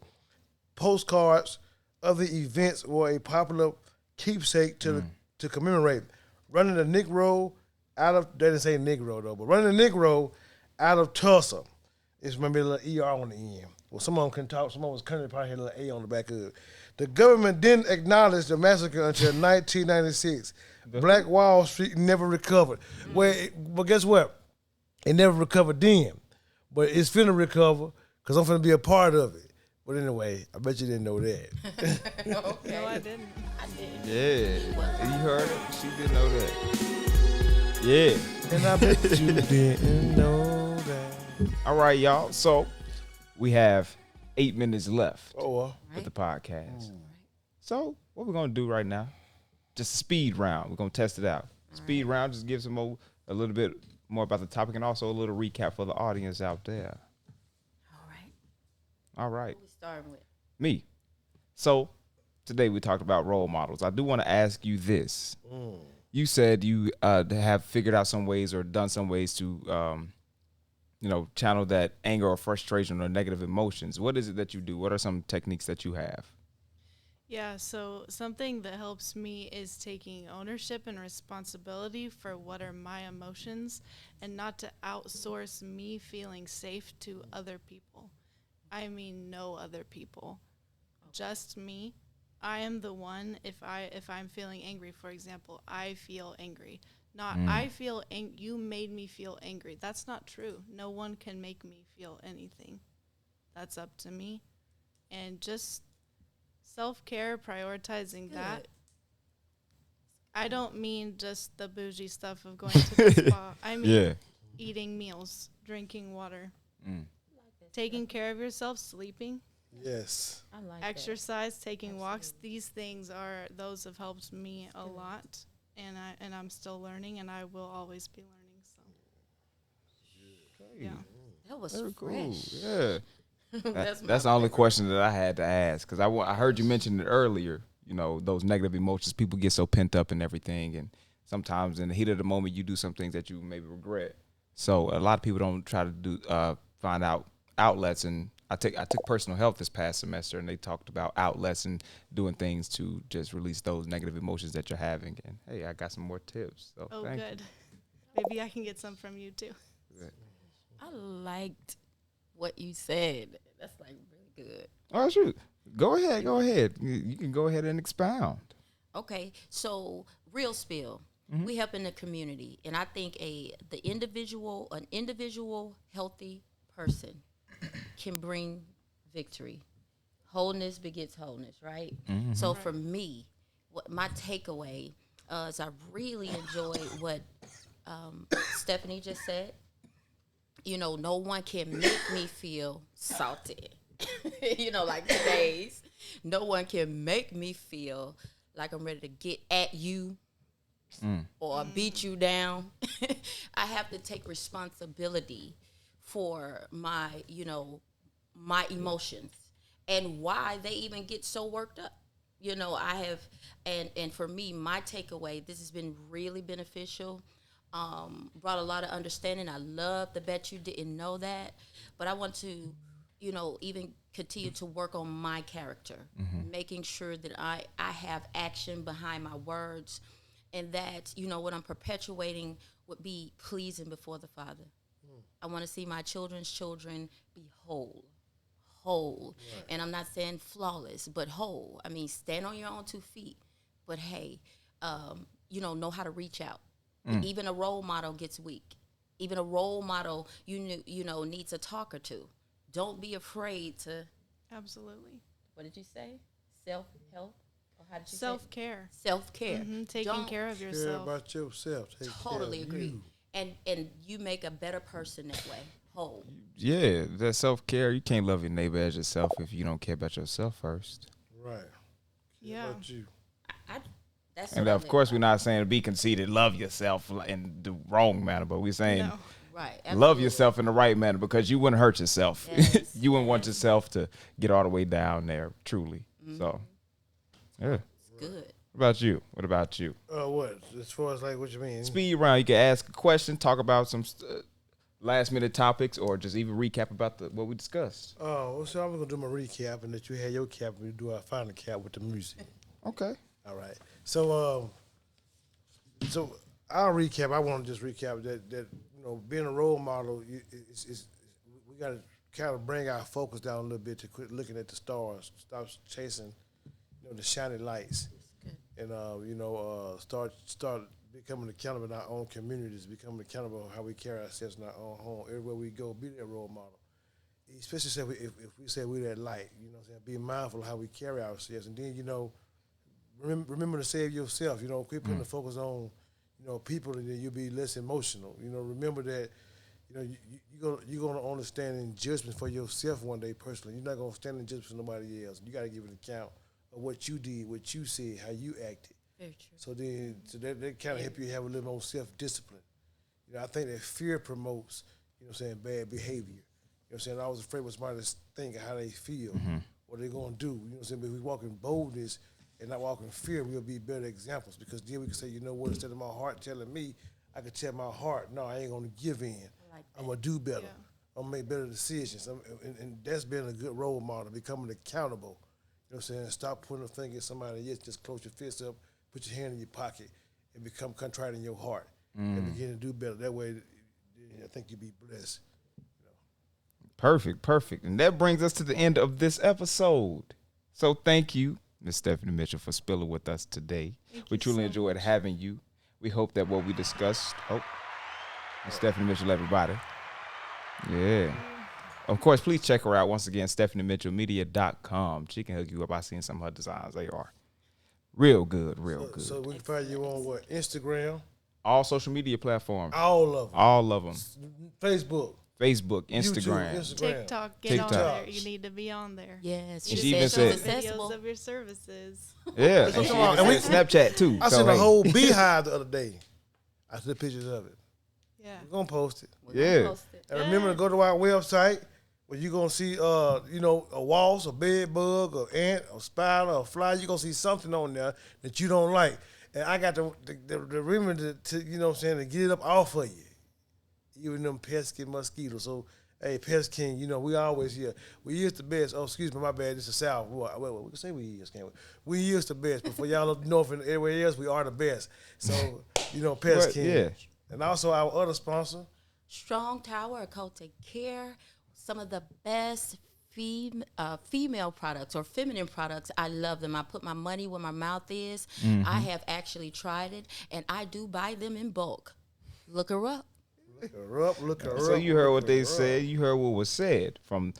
Postcards of the events were a popular keepsake to commemorate. Running the Negro out of, they didn't say Negro though, but running the Negro out of Tulsa. It's maybe a little ER on the end. Well, some of them can talk, some of them was country, probably had a little A on the back of it. The government didn't acknowledge the massacre until 1996. Black Wall Street never recovered. But guess what? It never recovered then. But it's finna recover because I'm finna be a part of it. But anyway, I bet you didn't know that. Okay. No, I didn't. I didn't. Yeah, you heard it. She didn't know that. Yeah. And I bet you didn't know that. All right, y'all. So we have 8 minutes left Oh, well. with the podcast. So what we're gonna do right now? Just a speed round. We're gonna test it out. Speed round just gives them a little bit more about the topic and also a little recap for the audience out there. All right. All right. Who we starting with? Me. So today we talked about role models. I do want to ask you this. You said you have figured out some ways or done some ways to, channel that anger or frustration or negative emotions. What is it that you do? What are some techniques that you have? Yeah, so something that helps me is taking ownership and responsibility for what are my emotions and not to outsource me feeling safe to other people. I mean, no other people, just me. I am the one, if I'm feeling angry, for example, I feel angry. Not I feel you made me feel angry. That's not true. No one can make me feel anything. That's up to me. And just self-care, prioritizing that. I don't mean just the bougie stuff of going to the spa. I mean eating meals, drinking water, taking care of yourself, sleeping. Yes. I like Exercise, taking walks. These things those have helped me a lot, and I'm still learning, and I will always be learning. So, yeah. That was Very cool. fresh. Yeah. That's That's the only question that I had to ask because I heard you mention it earlier. You know, those negative emotions, people get so pent up and everything, and sometimes in the heat of the moment, you do some things that you maybe regret. So a lot of people don't try to find out outlets, and I took personal health this past semester, and they talked about outlets and doing things to just release those negative emotions that you're having. And hey, I got some more tips. So Oh, thank good. Maybe I can get some from you too. you. I liked what you said. That's like really good. Oh shoot, go ahead. You can go ahead and expound. Okay, so real spill. We help in the community, and I think an individual healthy person can bring victory. Wholeness begets wholeness, right? So for me, what my takeaway is I really enjoyed what Stephanie just said. You know, no one can make me feel salty. Like today's. No one can make me feel like I'm ready to get at you or beat you down. I have to take responsibility for my, my emotions and why they even get so worked up. I have, and for me, my takeaway, this has been really beneficial. Brought a lot of understanding. I love the bet you didn't know that, but I want to, even continue to work on my character, making sure that I have action behind my words, and that what I'm perpetuating would be pleasing before the Father. I want to see my children's children be whole. Right. And I'm not saying flawless, but whole. I mean, stand on your own 2 feet, but hey, know how to reach out. Even a role model gets weak. Even a role model, needs a talk or two. Don't be afraid to. Absolutely. What did you say? Self-help? Or how did you Self-care. say? Self-care. Taking care of yourself. Care about yourself. Totally agree. And you make a better person that way. Whole. Yeah, that self-care. You can't love your neighbor as yourself if you don't care about yourself first. Right. Yeah. About you. That's and of course, we're not saying to be conceited, love yourself in the wrong manner, but we're saying right, love yourself in the right manner because you wouldn't hurt yourself. Yes. You wouldn't want yourself to get all the way down there, truly. So, yeah. It's good. What about you? What? As far as what you mean? Speed round. You can ask a question, talk about some last minute topics, or just even recap about what we discussed. Oh, so I'm going to do my recap and that you had your cap and we do our final cap with the music. Okay. All right. So I'll recap. I want to just recap that being a role model, we got to kind of bring our focus down a little bit to quit looking at the stars, stop chasing, the shiny lights, and start becoming accountable in our own communities, becoming accountable how we carry ourselves in our own home. Everywhere we go, be that role model. Especially if we say we're that light, be mindful of how we carry ourselves, and then remember to save yourself. Quit putting the focus on, people, and then you'll be less emotional. Remember that, you're gonna understand in judgment for yourself one day personally. You're not gonna stand in judgment for nobody else. You got to give an account of what you did, what you said, how you acted. Very true. So that kind of help you have a little more self-discipline. I think that fear promotes, bad behavior. I was afraid what somebody think of how they feel, what they're gonna do. But if we walk in boldness and not walk in fear, we'll be better examples, because then we can say, instead of my heart telling me, I can tell my heart, no, I ain't gonna give in. I'm gonna do better. I'm gonna make better decisions. And that's been a good role model, becoming accountable. Stop putting a finger at somebody else. Just close your fist up, put your hand in your pocket, and become contrite in your heart, and begin to do better. That way, I think you'll be blessed. Perfect. And that brings us to the end of this episode. So thank you, Ms. Stephanie Mitchell, for spilling with us today. We truly enjoyed having you. We hope that what we discussed. Ms. Stephanie Mitchell, everybody. Yeah. Of course, please check her out once again, StephanieMitchellMedia.com. She can hook you up by seeing some of her designs. They are real good. So we can find you on what? Instagram? All social media platforms. All of them. Facebook, Instagram. YouTube, TikTok. Get on there. You need to be on there. Yes. And she even said videos of your services. Yeah. And she even said Snapchat too. I seen a whole beehive the other day. I took pictures of it. Yeah. We're going to post it. And remember to go to our website where you're going to see, a wasp, a bed bug, or ant, or spider, or fly. You're going to see something on there that you don't like. And I got the remember to to get it up off of you. Even them pesky mosquitoes. So, hey, Pest King, we always here. We is the best. Oh, excuse me, my bad. This is the South. Well, we can say we is, can't we? We is the best. But for y'all up north and everywhere else, we are the best. So, Pest King. Yeah. And also our other sponsor, Strong Tower Occultic Care. Some of the best female products or feminine products. I love them. I put my money where my mouth is. I have actually tried it, and I do buy them in bulk. Look her up. Look her up. So you heard what they said. You heard what was said from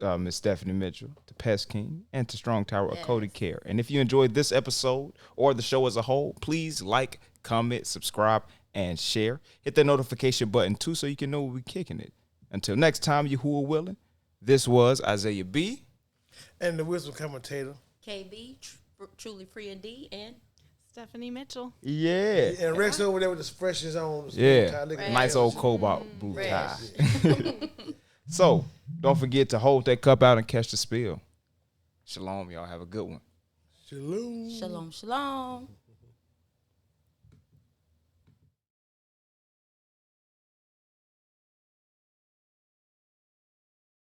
Ms. Stephanie Mitchell to Pest King and to Strong Tower Occultic Care. And if you enjoyed this episode or the show as a whole, please like, comment, subscribe, and share. Hit that notification button too so you can know when we're kicking it. Until next time, Yahuwah willing, This was Isaiah B. And the wisdom commentator. KB, truly free indeed, and Stephanie Mitchell. Yeah. And Rex over there with the expressions on. Yeah. Look at Nice that. old cobalt blue Fresh. tie. So, don't forget to hold that cup out and catch the spill. Shalom, y'all. Have a good one. Shalom. shalom, shalom.